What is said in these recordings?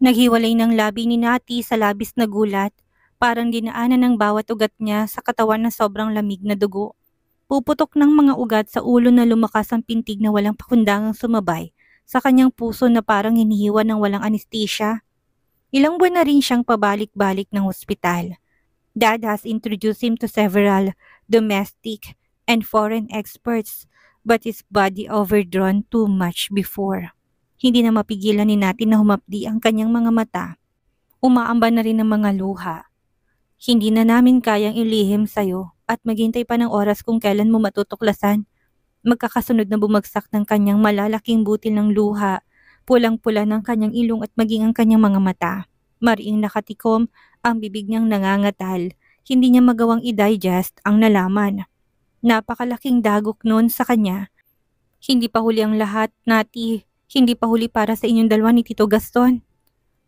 Naghiwalay ng labi ni Nati sa labis na gulat, parang dinaanan ng bawat ugat niya sa katawan na sobrang lamig na dugo. Puputok ng mga ugat sa ulo na lumakas ang pintig na walang pakundangang sumabay sa kanyang puso na parang hinihiwa ng walang anesthesia. Ilang buwan na rin siyang pabalik-balik ng ospital. Dad has introduced him to several domestic and foreign experts, but his body overdrawn too much before. Hindi na mapigilan ni natin na humapdi ang kanyang mga mata. Umaamba na rin ang mga luha. Hindi na namin kayang ilihim sa'yo at maghintay pa ng oras kung kailan mo matutuklasan. Magkakasunod na bumagsak ng kanyang malalaking butil ng luha, pulang-pula ng kanyang ilong at maging ang kanyang mga mata. Mariing nakatikom, ang bibig niyang nangangatal. Hindi niya magawang i-digest ang nalaman. Napakalaking dagok noon sa kanya. Hindi pa huli ang lahat, Nati. Hindi pa huli para sa inyong dalawa ni Tito Gaston.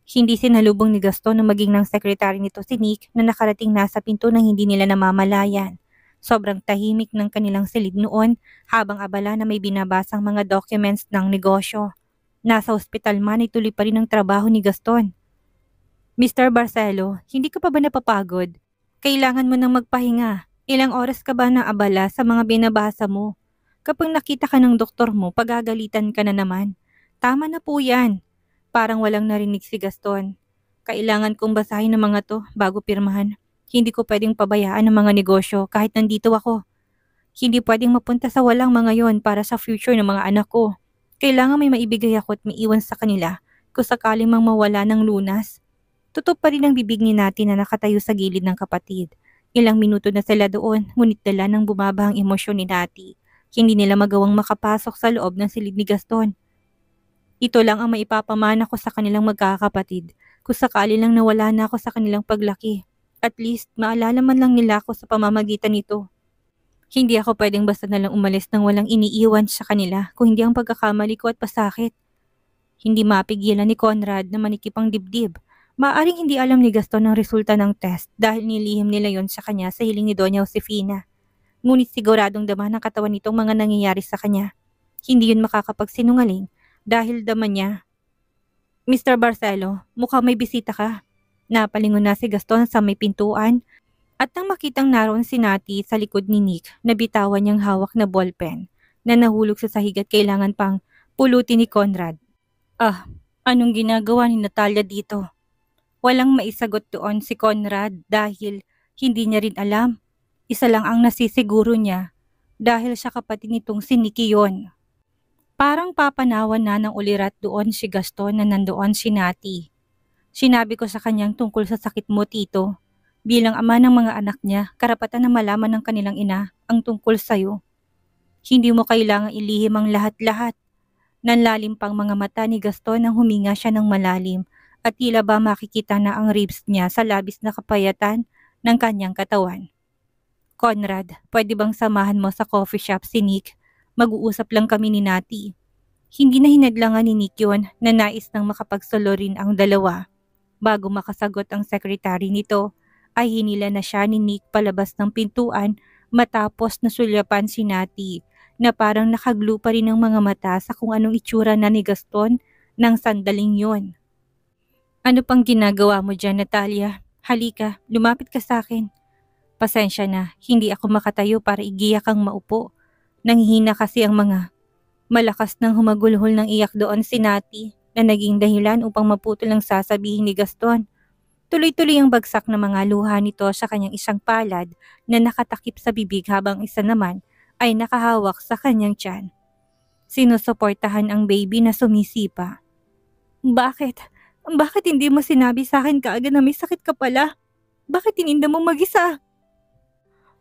Hindi sinalubong ni Gaston na maging ng sekretary nito si Nick na nakarating nasa pinto nang hindi nila namamalayan. Sobrang tahimik ng kanilang silid noon habang abala na may binabasang mga documents ng negosyo. Nasa ospital man ay tuloy pa rin ang trabaho ni Gaston. Mr. Barcelo, hindi ka pa ba napapagod? Kailangan mo nang magpahinga. Ilang oras ka ba na abala sa mga binabasa mo? Kapag nakita ka ng doktor mo, pagagalitan ka na naman. Tama na po yan. Parang walang narinig si Gaston. Kailangan kong basahin ang mga to bago pirmahan. Hindi ko pwedeng pabayaan ang mga negosyo kahit nandito ako. Hindi pwedeng mapunta sa walang mga yon para sa future ng mga anak ko. Kailangan may maibigay ako at may iwan sa kanila kung sakaling mang mawala ng lunas. Tutok pa rin ang bibig ni Nati na nakatayo sa gilid ng kapatid. Ilang minuto na sila doon, ngunit dala ng bumaba ang emosyon ni Nati. Hindi nila magawang makapasok sa loob ng silid ni Gaston. Ito lang ang maipapamana ko sa kanilang magkakapatid. Kung sakali lang nawala na ako sa kanilang paglaki. At least, maalala man lang nila ako sa pamamagitan nito. Hindi ako pwedeng basta nalang umalis nang walang iniiwan sa kanila kung hindi ang pagkakamali ko at pasakit. Hindi mapigilan ni Conrad na manikip ang dibdib. Maaring hindi alam ni Gaston ang resulta ng test dahil nilihim nila yon sa kanya sa hiling ni Doña Josefina. Ngunit siguradong dama ng katawan nitong mga nangyayari sa kanya. Hindi yun makakapagsinungaling dahil dama niya. Mr. Barcelo, mukhang may bisita ka. Napalingon na si Gaston sa may pintuan at nang makitang naroon si Nati sa likod ni Nick, nabitawan niyang hawak na ballpen na nahulog sa sahig at kailangan pang pulutin ni Conrad. Anong ginagawa ni Natalia dito? Walang maisagot doon si Conrad dahil hindi niya rin alam. Isa lang ang nasisiguro niya dahil siya kapatid nitong si Nicky yon. Parang papanawan na ng ulirat doon si Gaston na nandoon si Nati. Sinabi ko sa kanyang tungkol sa sakit mo, Tito. Bilang ama ng mga anak niya, karapatan na malaman ng kanilang ina ang tungkol sa'yo. Hindi mo kailangang ilihim ang lahat-lahat. Nanlalim pang mga mata ni Gaston nang huminga siya ng malalim at tila ba makikita na ang ribs niya sa labis na kapayatan ng kanyang katawan. Conrad, pwede bang samahan mo sa coffee shop si Nick? Mag-uusap lang kami ni Nati. Hindi na hinadlangan ni Nick yun na nais nang makapagsolo rin ang dalawa. Bago makasagot ang sekretary nito, ay hinila na siya ni Nick palabas ng pintuan matapos nasulyapan si Nati na parang nakaglu pa rin ang mga mata sa kung anong itsura na ni Gaston ng sandaling yon. Ano pang ginagawa mo dyan, Natalia? Halika, lumapit ka sa akin. Pasensya na, hindi ako makatayo para igiya kang maupo. Nanghihina kasi ang mga malakas nang humagulhol ng iyak doon si Nati na naging dahilan upang maputol ang sasabihin ni Gaston. Tuloy-tuloy ang bagsak ng mga luha nito sa kanyang isang palad na nakatakip sa bibig habang isa naman ay nakahawak sa kanyang tiyan. Sinusuportahan ang baby na sumisipa. Bakit? Bakit hindi mo sinabi sa akin kaagad na may sakit ka pala? Bakit tininda mo mag-isa?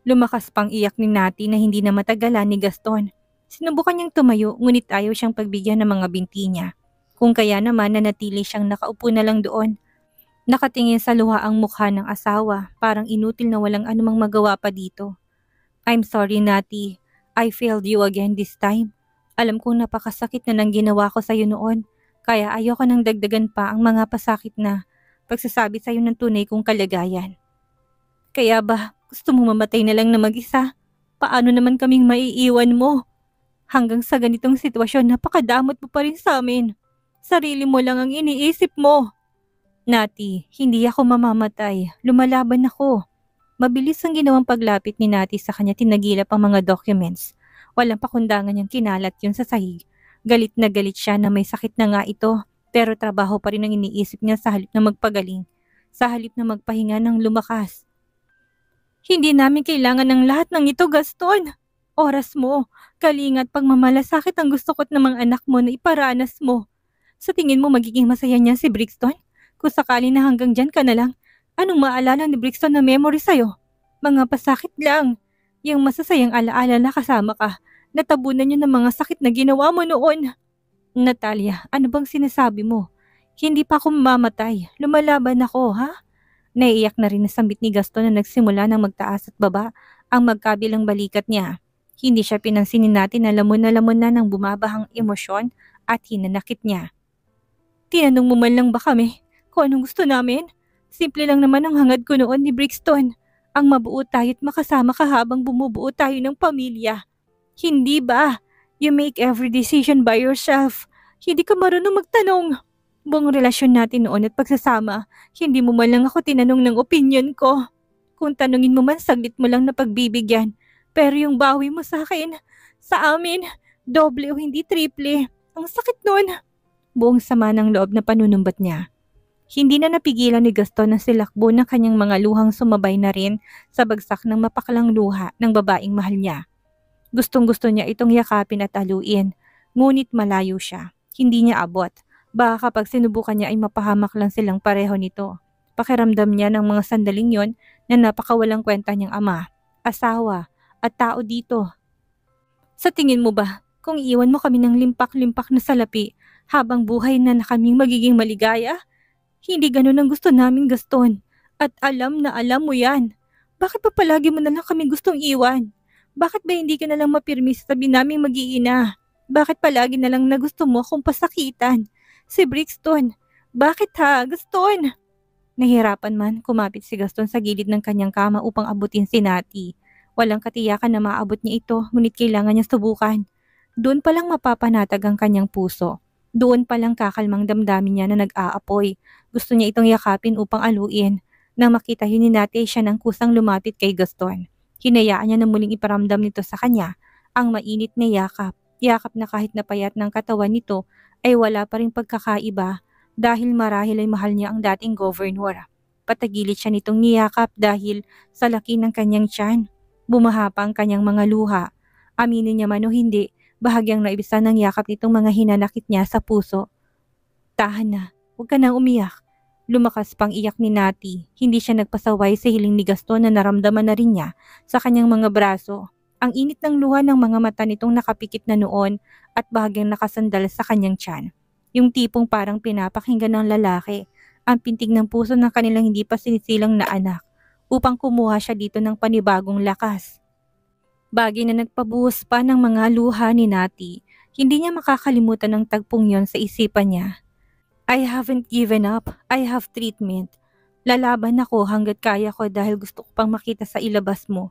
Lumakas pang iyak ni Nati na hindi na matagalan ni Gaston. Sinubukan niyang tumayo ngunit ayaw siyang pagbigyan ng mga binti niya. Kung kaya naman nanatili siyang nakaupo na lang doon. Nakatingin sa luha ang mukha ng asawa, parang inutil na walang anumang magawa pa dito. I'm sorry, Nati. I failed you again this time. Alam kong napakasakit na nang ginawa ko sa'yo noon. Kaya ayoko nang dagdagan pa ang mga pasakit na pagsasabi sa'yo ng tunay kong kalagayan. Kaya ba gusto mo mamatay na lang na mag-isa? Paano naman kaming maiiwan mo? Hanggang sa ganitong sitwasyon, napakadamot mo pa rin sa amin. Sarili mo lang ang iniisip mo. Nati, hindi ako mamamatay. Lumalaban ako. Mabilis ang ginawang paglapit ni Nati sa kanya, tinagilap ang mga documents. Walang pakundangan niyang kinalat yun sa sahig. Galit na galit siya na may sakit na nga ito, pero trabaho pa rin ang iniisip niya sa halip na magpagaling. Sa halip na magpahinga ng lumakas. Hindi namin kailangan ng lahat ng ito, Gaston. Oras mo, kalingat, pagmamalasakit ang gusto ko't ng mga anak mo na iparanas mo. Sa tingin mo magiging masaya niya si Brixton? Kung sakali na hanggang dyan ka na lang, anong maalala ni Brixton na memory sa'yo? Mga pasakit lang. Yung masasayang alaala na kasama ka, natabunan niyo ng mga sakit na ginawa mo noon. Natalia, ano bang sinasabi mo? Hindi pa ako mamamatay. Lumalaban ako, ha? Naiiyak na rin na sambit ni Gaston na nagsimula ng magtaas at baba ang magkabilang balikat niya. Hindi siya pinansinin natin na lamon na ng bumabahang emosyon at hinanakit niya. Tinanong mo man lang ba kami kung anong gusto namin? Simple lang naman ang hangad ko noon ni Brixton. Ang mabuo tayo at makasama ka habang bumubuo tayo ng pamilya. Hindi ba? You make every decision by yourself. Hindi ka marunong magtanong. Buong relasyon natin noon at pagsasama, hindi mo man lang ako tinanong ng opinion ko. Kung tanungin mo man, saglit mo lang na pagbibigyan. Pero yung bawi mo sa akin, sa amin, doble o hindi triple. Ang sakit nun. Buong sama ng loob na panunumbat niya. Hindi na napigilan ni Gaston na silakbo ng kanyang mga luhang sumabay na rin sa bagsak ng mapaklang luha ng babaeng mahal niya. Gustong-gusto niya itong yakapin at aluin, ngunit malayo siya. Hindi niya abot. Baka kapag sinubukan niya ay mapahamak lang silang pareho nito. Pakiramdam niya ng mga sandaling yon na napakawalang kwenta niyang ama, asawa, at tao dito. Sa tingin mo ba, kung iwan mo kami ng limpak-limpak na salapi habang buhay na kaming magiging maligaya? Hindi ganun ang gusto namin, Gaston. At alam na alam mo yan. Bakit pa palagi mo na lang kami gustong iwan? Bakit ba hindi ka na lang mapirmi sa tabi naming mag-iina? Bakit palagi na lang na gusto mo akong pasakitan? Si Brixton. Bakit ha, Gaston? Nahirapan man, kumapit si Gaston sa gilid ng kanyang kama upang abutin si Nati. Walang katiyakan na maabot niya ito, ngunit kailangan niya subukan. Doon palang mapapanatag ang kanyang puso. Doon palang kakalmang damdamin niya na nag-aapoy. Gusto niya itong yakapin upang aluin. Nang makita yun ni Nati, siya nang kusang lumapit kay Gaston. Hinayaan niya na muling iparamdam nito sa kanya ang mainit na yakap. Yakap na kahit napayat ng katawan nito ay wala pa ring pagkakaiba dahil marahil ay mahal niya ang dating governor. Patagilit siya nitong niyakap dahil sa laki ng kanyang tiyan. Bumaha pa ang kanyang mga luha. Aminin niya man o hindi, bahagyang naibisan ng yakap nitong mga hinanakit niya sa puso. Tahan na, huwag ka nang umiyak. Lumakas pang iyak ni Nati. Hindi siya nagpasaway sa hiling ni Gaston na naramdaman na rin niya sa kanyang mga braso. Ang init ng luha ng mga mata nitong nakapikit na noon at bahagyang nakasandal sa kanyang tiyan. Yung tipong parang pinapakinggan ng lalaki, ang pintig ng puso ng kanilang hindi pa sinisilang na anak, upang kumuha siya dito ng panibagong lakas. Bagay na nagpabuhos pa ng mga luha ni Nati, hindi niya makakalimutan ang tagpong yon sa isipan niya. I haven't given up, I have treatment. Lalaban ako hanggat kaya ko dahil gusto ko pang makita sa ilabas mo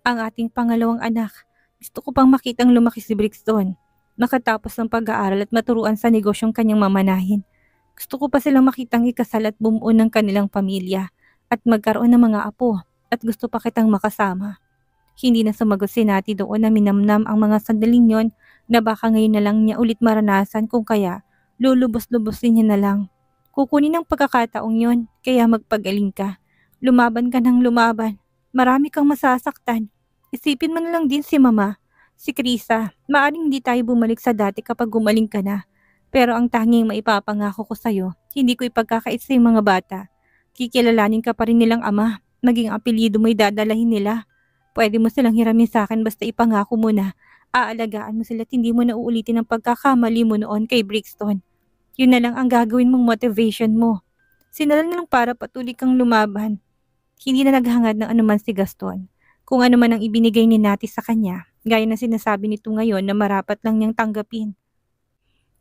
ang ating pangalawang anak. Gusto ko pang makitang lumaki si Brixton. Nakatapos ng pag-aaral at maturuan sa negosyong kanyang mamanahin. Gusto ko pa silang makitang ikasal at bumuo ng kanilang pamilya at magkaroon ng mga apo at gusto pa kitang makasama. Hindi na sumagot si Nati doon na minamnam ang mga sandaling yon na baka ngayon na lang niya ulit maranasan kung kaya lulubos-lubosin niya na lang. Kukunin ang pagkakataong yon, kaya magpagaling ka. Lumaban ka ng lumaban. Marami kang masasaktan. Isipin mo na lang din si Mama. Si Krisa, maaring hindi tayo bumalik sa dati kapag gumaling ka na. Pero ang tanging maipapangako ko sa'yo, hindi ko ipagkakait sa mga bata. Kikilalanin ka pa rin nilang ama, maging apelyido mo'y dadalahin nila. Pwede mo silang hiramin sa akin basta ipangako mo na aalagaan mo sila at hindi mo na uulitin ang pagkakamali mo noon kay Brixton. Yun na lang ang gagawin mong motivation mo. Sinala na lang para patuloy kang lumaban. Hindi na naghangad ng anuman si Gaston. Kung ano man ang ibinigay ni Nati sa kanya, gaya na sinasabi nito ngayon na marapat lang niyang tanggapin.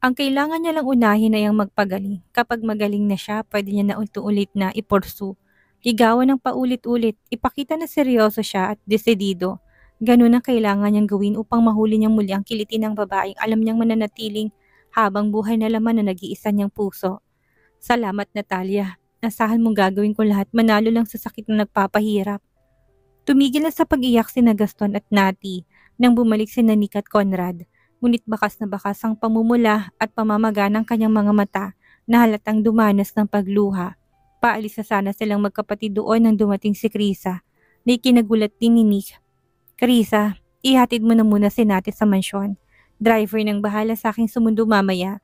Ang kailangan niya lang unahin ay ang magpagaling. Kapag magaling na siya, pwede niya na ulit na ipursu. Ligawan ng paulit-ulit, ipakita na seryoso siya at desidido. Ganun ang kailangan niyang gawin upang mahuli niyang muli ang kilitin ng babaeng alam niyang mananatiling habang buhay na laman na nag-iisa niyang puso. Salamat, Natalia. Asahan mong gagawin ko lahat, manalo lang sa sakit na nagpapahirap. Tumigil na sa pag-iyak sina Gaston at Nati nang bumalik si Nick at Conrad. Ngunit bakas na bakas ang pamumula at pamamaga ng kanyang mga mata na halatang dumanas ng pagluha. Paalis na sana silang magkapatid doon nang dumating si Krisa na ikinagulat din ni Nick. Krisa, ihatid mo na muna si Nati sa mansyon. Driver nang bahala sa aking sumundo mamaya.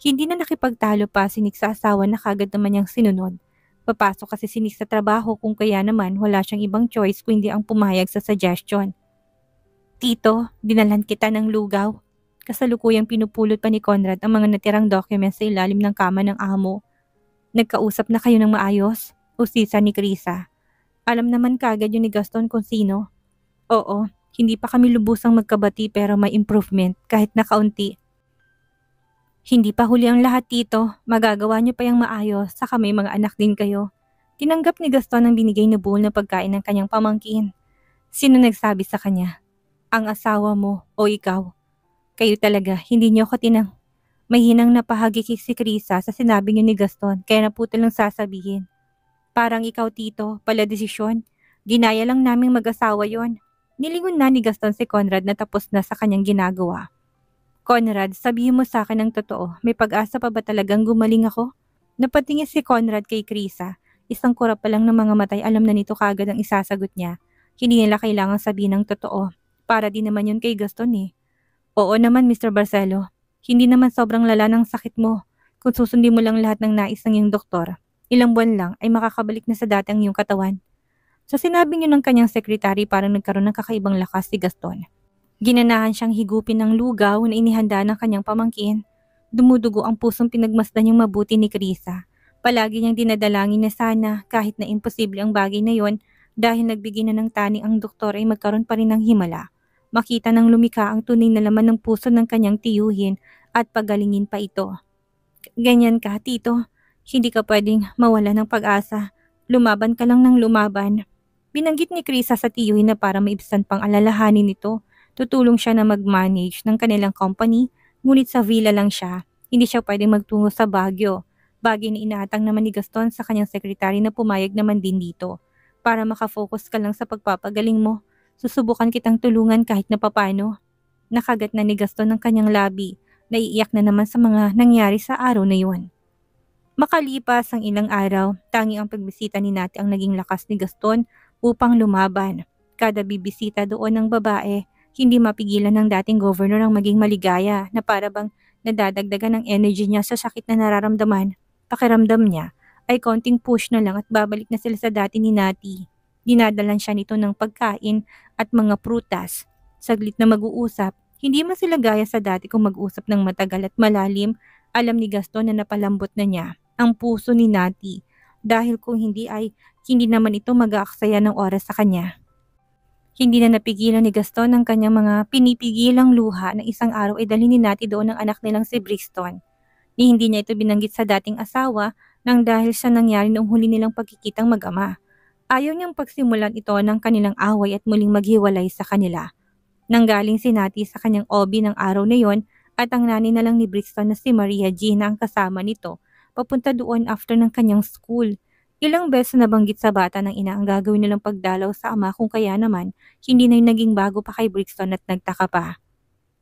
Hindi na nakipagtalo pa si Nick sa asawa na kagad naman niyang sinunod. Papasok kasi si Nick sa trabaho kung kaya naman wala siyang ibang choice kundi ang pumayag sa suggestion. Tito, dinalhan kita ng lugaw. Kasalukuyang pinupulot pa ni Conrad ang mga natirang documents sa ilalim ng kama ng amo. Nagkausap na kayo ng maayos? Usisa ni Krisa. Alam naman kagad yun ni Gaston kung sino. Oo, hindi pa kami lubusang magkabati pero may improvement kahit na kaunti. Hindi pa huli ang lahat, Tito. Magagawa niyo pa yung maayos, saka may mga anak din kayo. Tinanggap ni Gaston ang binigay na bowl na pagkain ng kanyang pamangkin. Sino nagsabi sa kanya? Ang asawa mo o ikaw? Kayo talaga, hindi niyo ako tinang. May hinang napahagikik si Krisa sa sinabi niyo ni Gaston, kaya naputol lang sasabihin. Parang ikaw, Tito, pala desisyon. Ginaya lang naming mag-asawa yon. Nilingon na ni Gaston si Conrad na tapos na sa kanyang ginagawa. Conrad, sabihin mo sa akin ang totoo, may pag-asa pa ba talagang gumaling ako? Napatingin si Conrad kay Krisa. Isang kurap pa lang ng mga matay, alam na nito kagad ang isasagot niya. Hindi nila kailangang sabihin ng totoo. Para din naman yun kay Gaston eh. Oo naman, Mr. Barcelo. Hindi naman sobrang lala ng sakit mo. Kung susundin mo lang lahat ng nais ng iyong doktor, ilang buwan lang ay makakabalik na sa dati ang iyong katawan. Sa sinabi niyo ng kanyang sekretary, parang nagkaroon ng kakaibang lakas si Gaston. Ginanahan siyang higupin ng lugaw na inihanda ng kanyang pamangkin. Dumudugo ang pusong pinagmasdan niyang mabuti ni Krisa. Palagi niyang dinadalangin na sana kahit na imposible ang bagay na yon dahil nagbigay na ng tani ang doktor ay magkaroon pa rin ng himala. Makita ng lumika ang tunay na laman ng puso ng kanyang tiyuhin at pagalingin pa ito. Ganyan ka, Tito. Hindi ka pwedeng mawala ng pag-asa. Lumaban ka lang ng lumaban. Binanggit ni Krisa sa tiyuhin na para maibsan pang alalahanin nito. Tutulong siya na mag-manage ng kanilang company, ngunit sa villa lang siya. Hindi siya pwedeng magtungo sa Baguio. Bagay na inaatang naman ni Gaston sa kanyang sekretary na pumayag naman din dito. Para makafocus ka lang sa pagpapagaling mo, susubukan kitang tulungan kahit na papano. Nakagat na ni Gaston ng kanyang labi, naiiyak na naman sa mga nangyari sa araw na yun. Makalipas ang ilang araw, tanging ang pagbisita ni Nati ang naging lakas ni Gaston upang lumaban. Kada bibisita doon ng babae, hindi mapigilan ng dating governor ang maging maligaya na para bang nadadagdagan ng energy niya sa sakit na nararamdaman. Pakiramdam niya ay konting push na lang at babalik na sila sa dati ni Nati. Dinadalan siya nito ng pagkain at mga prutas. Saglit na mag-uusap, hindi man sila gaya sa dati kung mag-usap ng matagal at malalim. Alam ni Gaston na napalambot na niya ang puso ni Nati dahil kung hindi ay hindi naman ito mag-aaksaya ng oras sa kanya. Hindi na napigilan ni Gaston ang kanyang mga pinipigilang luha na isang araw ay dalhin ni Nati doon ng anak nilang si Brixton. Ni hindi niya ito binanggit sa dating asawa nang dahil sa nangyari noong huli nilang pagkikitang mag-ama. Ayaw niyang pagsimulan ito ng kanilang away at muling maghiwalay sa kanila. Nanggaling si Nati sa kanyang obi ng araw na yon at ang nanay na lang ni Brixton na si Maria Gina ang kasama nito papunta doon after ng kanyang school. Ilang beses nabanggit sa bata ng ina ang gagawin nilang pagdalaw sa ama kung kaya naman hindi na yung naging bago pa kay Brixton at nagtaka pa.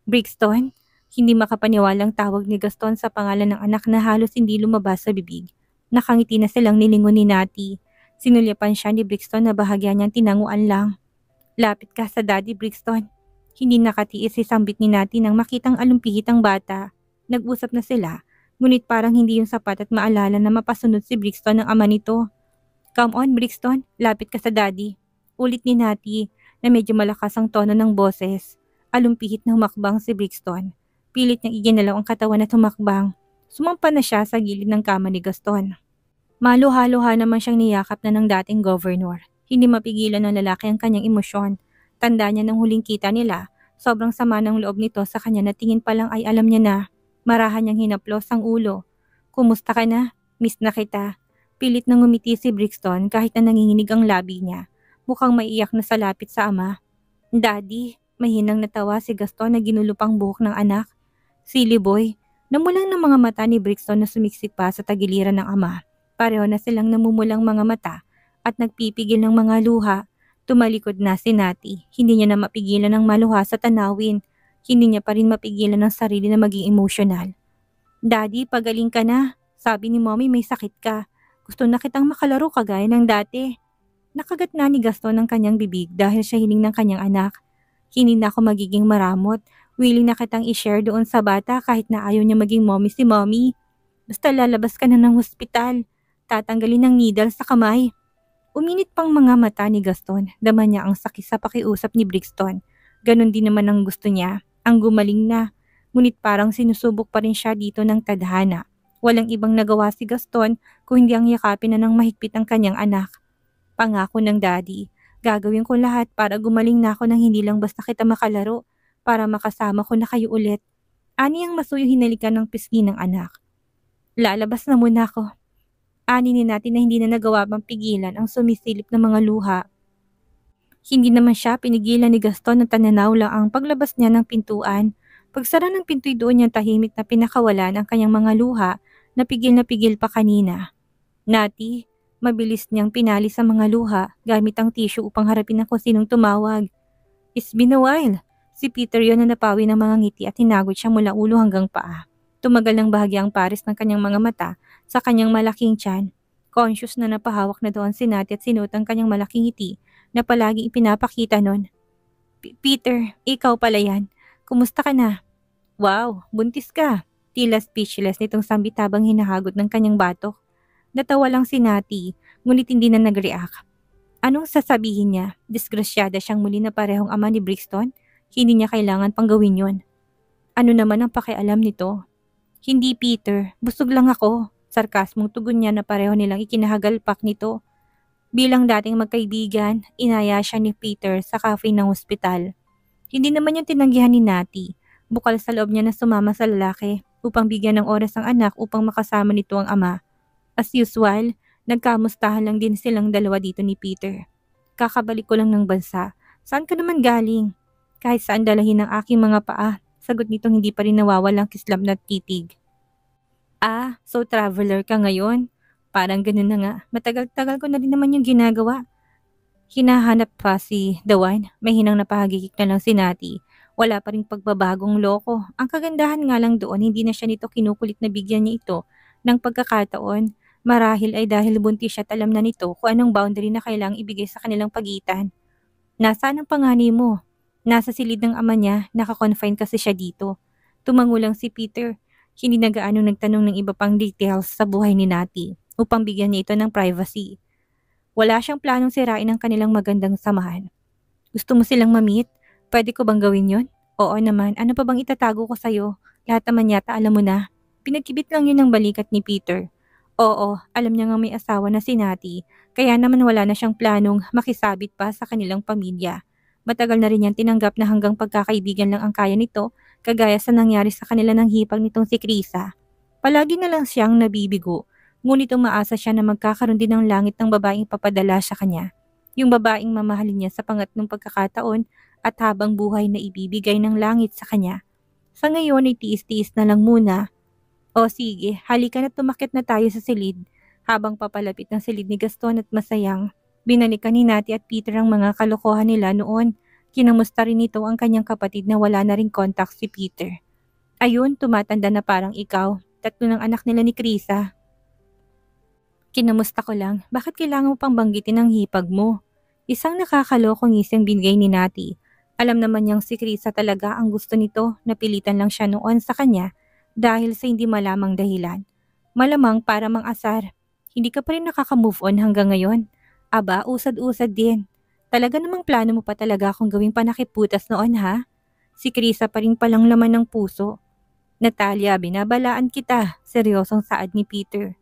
Brixton? Hindi makapaniwalang tawag ni Gaston sa pangalan ng anak na halos hindi lumabas sa bibig. Nakangiti na silang nilingon ni Nati. Sinulyapan siya ni Brixton na bahagya niyang tinanguan lang. Lapit ka sa Daddy, Brixton. Hindi nakatiis si sambit ni Nati nang makitang alumpihit ang bata. Nag-usap na sila. Ngunit parang hindi yung sapat at maalala na mapasunod si Brixton ng ama nito. Come on, Brixton, lapit ka sa Daddy. Ulit ni Nati na medyo malakas ang tono ng boses. Alumpihit na humakbang si Brixton. Pilit niyang iginalaw ang katawan at humakbang. Sumampa na siya sa gilid ng kama ni Gaston. Maluha-luha naman siyang niyakap na ng dating governor. Hindi mapigilan ng lalaki ang kanyang emosyon. Tanda niya ng huling kita nila. Sobrang sama ng loob nito sa kanya na tingin pa lang ay alam niya na. Marahan niyang hinaplos ang ulo. Kumusta ka na? Miss na kita. Pilit nang ngumiti si Brixton kahit na nanginginig ang labi niya. Mukhang maiiyak na sa lapit sa ama. Daddy, mahinang natawa si Gaston na ginulupang buhok ng anak. Silly boy, namulang ng mga mata ni Brixton na sumiksik pa sa tagiliran ng ama. Pareho na silang namumulang mga mata at nagpipigil ng mga luha. Tumalikod na si Nati. Hindi niya na mapigilan ng maluha sa tanawin. Hindi niya pa rin mapigilan ng sarili na maging emosyonal. Daddy, pagaling ka na. Sabi ni Mommy may sakit ka. Gusto na kitang makalaro kagaya ng dati. Nakagat na ni Gaston ang kanyang bibig dahil siya hiling ng kanyang anak. Hindi na ako magiging maramot. Willing na kitang i-share doon sa bata kahit na ayaw niya maging mommy si Mommy. Basta lalabas ka na ng hospital. Tatanggalin ng needle sa kamay. Uminit pang mga mata ni Gaston. Dama niya ang sakit sa pakiusap ni Brixton. Ganon din naman ang gusto niya. Ang gumaling na. Ngunit parang sinusubok pa rin siya dito ng tadhana. Walang ibang nagawa si Gaston kung hindi ang yakapin na ng mahigpit ang kanyang anak. Pangako ng daddy, gagawin ko lahat para gumaling na ako nang hindi lang basta kita makalaro, para makasama ko na kayo ulit. Ani ang masuyo hinalikan ng pisngi ng anak. Lalabas na muna ako. Ani ni natin na hindi na nagawa pang pigilan ang sumisilip ng mga luha. Hindi naman siya pinigilan ni Gaston na tananaw lang ang paglabas niya ng pintuan. Pagsara ng pinto'y doon niyang tahimik na pinakawalan ang kanyang mga luha na pigil pa kanina. Nati, mabilis niyang pinali sa mga luha gamit ang tissue upang harapin ang kung sinong tumawag. It's been a while. Si Peter yon na napawi ng mga ngiti at hinagot siya mula ulo hanggang paa. Tumagal ng bahagi ang pares ng kanyang mga mata sa kanyang malaking tiyan. Conscious na napahawak na doon si Nati at sinuot ang kanyang malaking ngiti na palaging ipinapakita nun. Peter, ikaw pala yan. Kumusta ka na? Wow, buntis ka. Tila speechless nitong sambit habang hinahagot ng kanyang batok. Natawa lang si Nati, ngunit hindi na nag-react. Anong sasabihin niya? Disgrasyada siyang muli na parehong ama ni Brixton? Hindi niya kailangan pang gawin yon. Ano naman ang pakialam nito? Hindi Peter, busog lang ako. Sarkasmong tugon niya na pareho nilang ikinahagalpak nito. Bilang dating magkaibigan, inaya siya ni Peter sa cafe ng ospital. Hindi naman yung tinanggihan ni Nati. Bukal sa loob niya na sumama sa lalaki upang bigyan ng oras ang anak upang makasama nito ang ama. As usual, nagkamustahan lang din silang dalawa dito ni Peter. Kakabalik ko lang ng bansa. Saan ka naman galing? Kahit saan dalahin ang aking mga paa, sagot nitong hindi pa rin nawawalang kislap na titig. Ah, so traveler ka ngayon? Parang ganun na nga, matagal-tagal ko na din naman yung ginagawa. Hinahanap pa si Dawan, may hinang napahagikik na lang si Nati. Wala pa ring pagbabagong loko. Ang kagandahan nga lang doon, hindi na siya nito kinukulit na bigyan niya ito ng pagkakataon. Marahil ay dahil buntis siya at alam na nito kung anong boundary na kailangang ibigay sa kanilang pagitan. Nasaan ang panganay mo? Nasa silid ng ama niya, nakakonfine kasi siya dito. Tumangulang si Peter. Hindi na gaano nagtanong ng iba pang details sa buhay ni Nati upang bigyan niya ito ng privacy. Wala siyang planong sirain ang kanilang magandang samahan. Gusto mo silang ma-meet? Pwede ko bang gawin yon? Oo naman, ano pa bang itatago ko sa'yo? Lahat naman yata alam mo na. Pinagkibit lang yun ng balikat ni Peter. Oo, alam niya nga may asawa na si Nati, kaya naman wala na siyang planong makisabit pa sa kanilang pamilya. Matagal na rin yan tinanggap na hanggang pagkakaibigan lang ang kaya nito, kagaya sa nangyari sa kanila ng hipag nitong si Krisa. Palagi na lang siyang nabibigo, ngunit umaasa siya na magkakaroon din ng langit ng babaeng papadala sa kanya. Yung babaeng mamahalin niya sa pangatlong pagkakataon at habang buhay na ibibigay ng langit sa kanya. Sa ngayon ay tiis-tiis na lang muna. O sige, halika na tumakit na tayo sa silid. Habang papalapit ng silid ni Gaston at Masayang, binalikan ni Nati at Peter ang mga kalokohan nila noon. Kinamusta rin nito ang kanyang kapatid na wala na ring contact si Peter. Ayun, tumatanda na parang ikaw. 3 ng anak nila ni Krisa. Kinamusta ko lang, bakit kailangan mo pang banggitin ang hipag mo? Isang nakakalokong ngising binigay ni Nati. Alam naman niyang si Krisa talaga ang gusto nito, napilitan lang siya noon sa kanya dahil sa hindi malamang dahilan. Malamang para mang-asar. Hindi ka pa rin nakaka-move on hanggang ngayon. Aba, usad-usad din. Talaga namang plano mo pa talaga akong gawing panakiputas noon ha? Si Krisa pa rin palang laman ng puso. Natalia, binabalaan kita, seryosong saad ni Peter.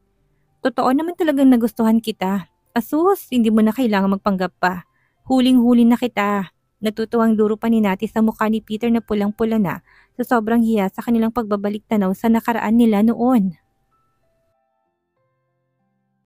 Totoo naman talagang nagustuhan kita. Asus, hindi mo na kailangan magpanggap pa. Huling-huli na kita. Natutuwang duro pa ni Nati sa mukha ni Peter na pulang-pula na sa sobrang hiya sa kanilang pagbabalik tanaw sa nakaraan nila noon.